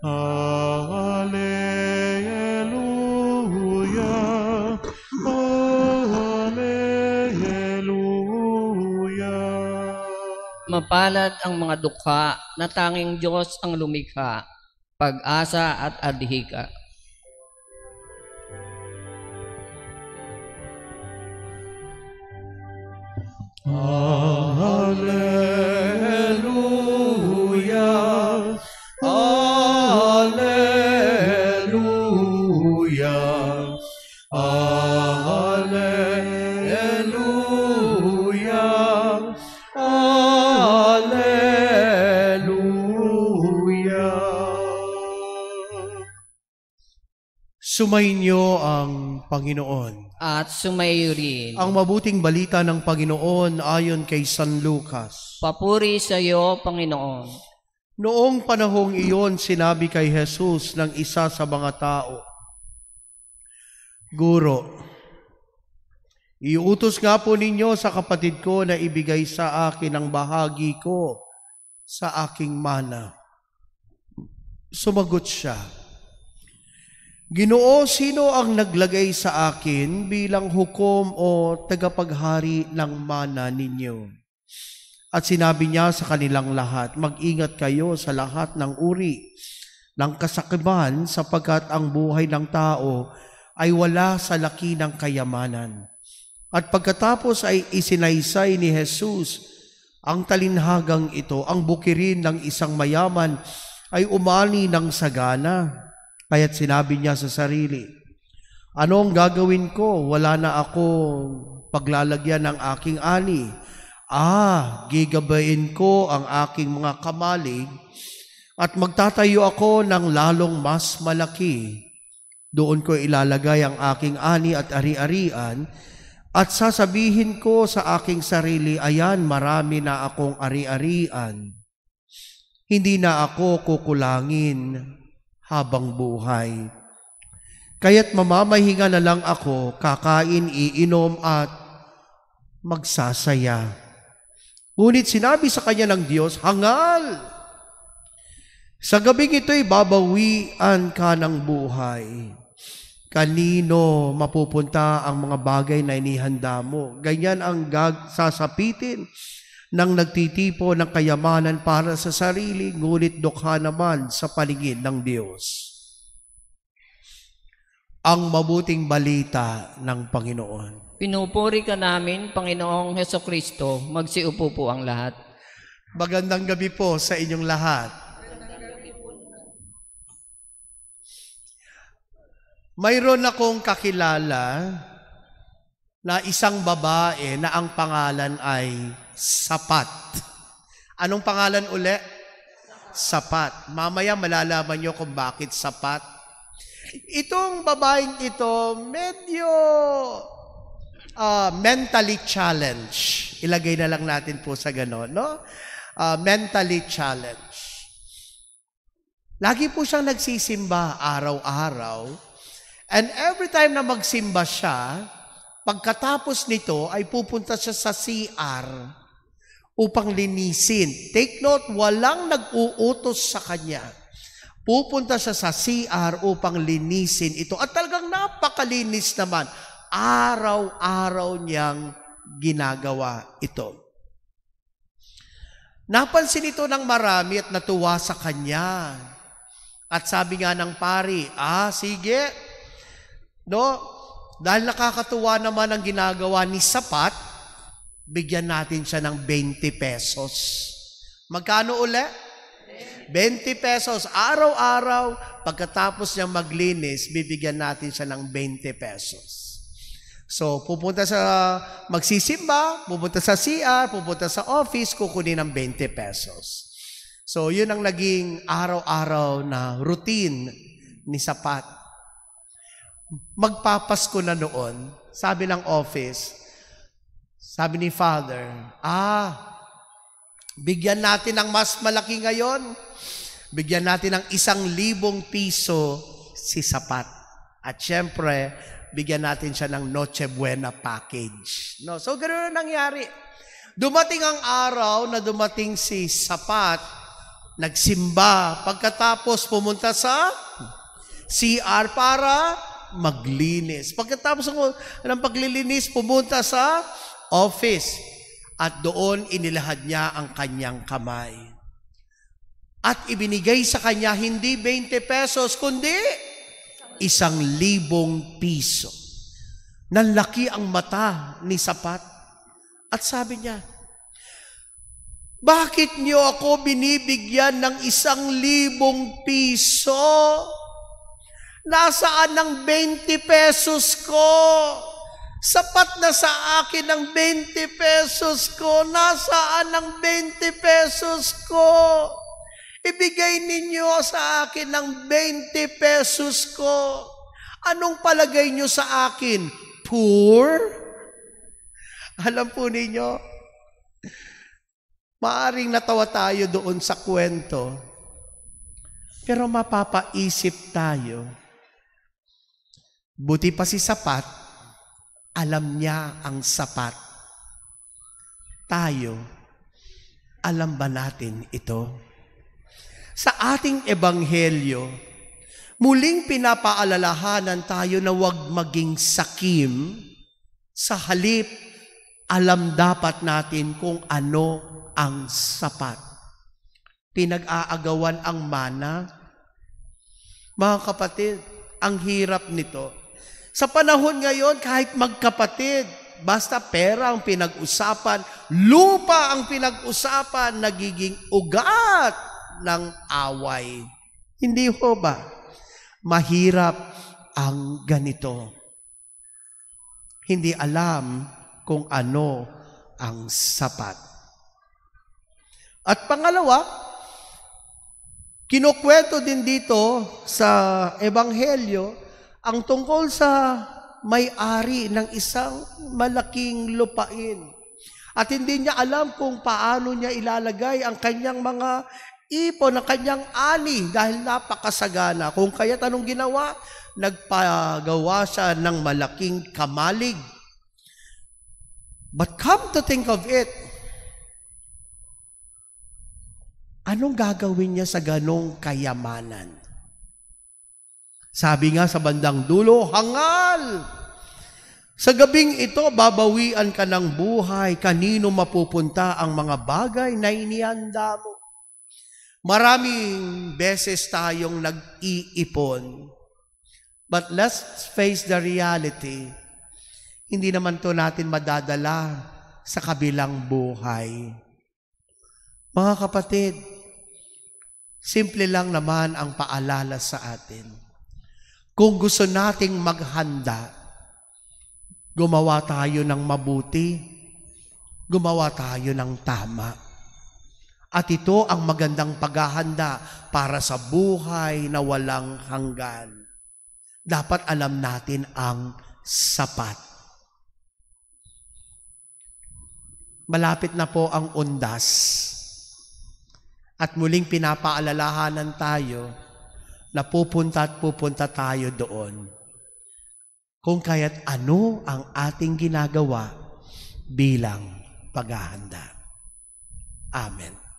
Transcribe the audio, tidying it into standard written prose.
Alleluia, Alleluia. Mapalad ang mga dukha na tanging Diyos ang lumikha, pag-asa at adhika. Alleluia, Alleluia, Alleluia, Alleluia. Sumainyo ang Panginoon. At sumayo rin. Ang mabuting balita ng Panginoon ayon kay San Lucas. Papuri sa iyo, Panginoon. Noong panahong iyon, sinabi kay Jesus ng isa sa mga tao, Guro, iutos nga po ninyo sa kapatid ko na ibigay sa akin ang bahagi ko sa aking mana. Sumagot siya, Ginoo, sino ang naglagay sa akin bilang hukom o tagapaghari ng mana ninyo? At sinabi niya sa kanilang lahat, mag-ingat kayo sa lahat ng uri ng kasakiman sapagkat ang buhay ng tao ay wala sa laki ng kayamanan. At pagkatapos ay isinaysay ni Jesus ang talinhagang ito, ang bukirin ng isang mayaman ay umani ng sagana. Kaya't sinabi niya sa sarili, anong gagawin ko? Wala na ako paglalagyan ng aking ani. Gigabain ko ang aking mga kamalig at magtatayo ako ng lalong mas malaki. Doon ko ilalagay ang aking ani at ari-arian at sasabihin ko sa aking sarili, ayan, marami na akong ari-arian. Hindi na ako kukulangin habang buhay. Kaya't mamamahinga na lang ako, kakain, iinom at magsasaya. Ngunit sinabi sa kanya ng Diyos, hangal! Sa gabing ito'y babawian ka ng buhay. Kanino mapupunta ang mga bagay na inihanda mo? Ganyan ang sasapitin ng nagtitipo ng kayamanan para sa sarili, ngunit dukha naman sa paligid ng Diyos. Ang mabuting balita ng Panginoon. Pinupuri ka namin, Panginoong Hesukristo. Magsiupo po ang lahat. Magandang gabi po sa inyong lahat. Mayroon akong kakilala na isang babae na ang pangalan ay Sapat. Anong pangalan uli? Sapat. Mamaya malalaman nyo kung bakit Sapat. Itong babaeng ito, medyo mentally challenged. Ilagay na lang natin po sa gano'n, no? Mentally challenged. Lagi po siyang nagsisimba araw-araw. And every time na magsimba siya, pagkatapos nito ay pupunta siya sa CR upang linisin. Take note, walang nag-uutos sa kanya. Pupunta siya sa CR upang linisin ito. At talagang napakalinis naman. Araw-araw niyang ginagawa ito. Napansin ito ng marami at natuwa sa kanya. At sabi nga ng pari, sige, no? Dahil nakakatuwa naman ang ginagawa ni Sapat, bigyan natin siya ng 20 pesos. Magkano uli? 20 pesos. Araw-araw, pagkatapos niya maglinis, bibigyan natin siya ng 20 pesos. So, pupunta sa magsisimba, pupunta sa CR, pupunta sa office, kukunin ng 20 pesos. So, yun ang naging araw-araw na routine ni Sapat. Magpapasko na noon, sabi ng office, sabi ni Father, bigyan natin ng mas malaki ngayon, bigyan natin ng 1,000 piso si Sapat. At syempre, bigyan natin siya ng Noche Buena package. No? So, ganoon na nangyari. Dumating ang araw na dumating si Sapat nagsimba. Pagkatapos pumunta sa CR para maglinis. Pagkatapos ng paglilinis, pumunta sa office. At doon inilahad niya ang kanyang kamay. At ibinigay sa kanya hindi 20 pesos, kundi 1,000 piso. Nanlaki ang mata ni Sapat. At sabi niya, bakit niyo ako binibigyan ng 1,000 piso? Nasaan ang 20 pesos ko? Sapat na sa akin ang 20 pesos ko. Nasaan ang 20 pesos ko? Ibigay ninyo sa akin ang 20 pesos ko. Anong palagay nyo sa akin? Poor? Alam po ninyo, maaring natawa tayo doon sa kwento, pero mapapaisip tayo, buti pa si Sapat, alam niya ang sapat. Tayo, alam ba natin ito? Sa ating ebanghelyo, muling pinapaalalahanan tayo na huwag maging sakim. Sa halip, alam dapat natin kung ano ang sapat. Pinag-aagawan ang mana. Mga kapatid, ang hirap nito. Sa panahon ngayon, kahit magkapatid, basta pera ang pinag-usapan, lupa ang pinag-usapan, nagiging ugat ng away. Hindi ho ba? Mahirap ang ganito. Hindi alam kung ano ang sapat. At pangalawa, kinukwento din dito sa ebanghelyo ang tungkol sa may-ari ng isang malaking lupain. At hindi niya alam kung paano niya ilalagay ang kanyang mga ipon, ang kanyang ani dahil napakasagana. Kung kaya't anong ginawa? Nagpagawa siya ng malaking kamalig. But come to think of it, anong gagawin niya sa ganong kayamanan? Sabi nga sa bandang dulo, hangal! Sa gabing ito, babawian ka ng buhay. Kanino mapupunta ang mga bagay na inihanda mo? Maraming beses tayong nag-iipon. But let's face the reality. Hindi naman to natin madadala sa kabilang buhay. Mga kapatid, simple lang naman ang paalala sa atin. Kung gusto nating maghanda, gumawa tayo ng mabuti, gumawa tayo ng tama. At ito ang magandang paghahanda para sa buhay na walang hanggan. Dapat alam natin ang sapat. Malapit na po ang undas. At muling pinapaalalahanan tayo na pupunta at pupunta tayo doon. Kung kaya't ano ang ating ginagawa bilang paghahanda. Amen.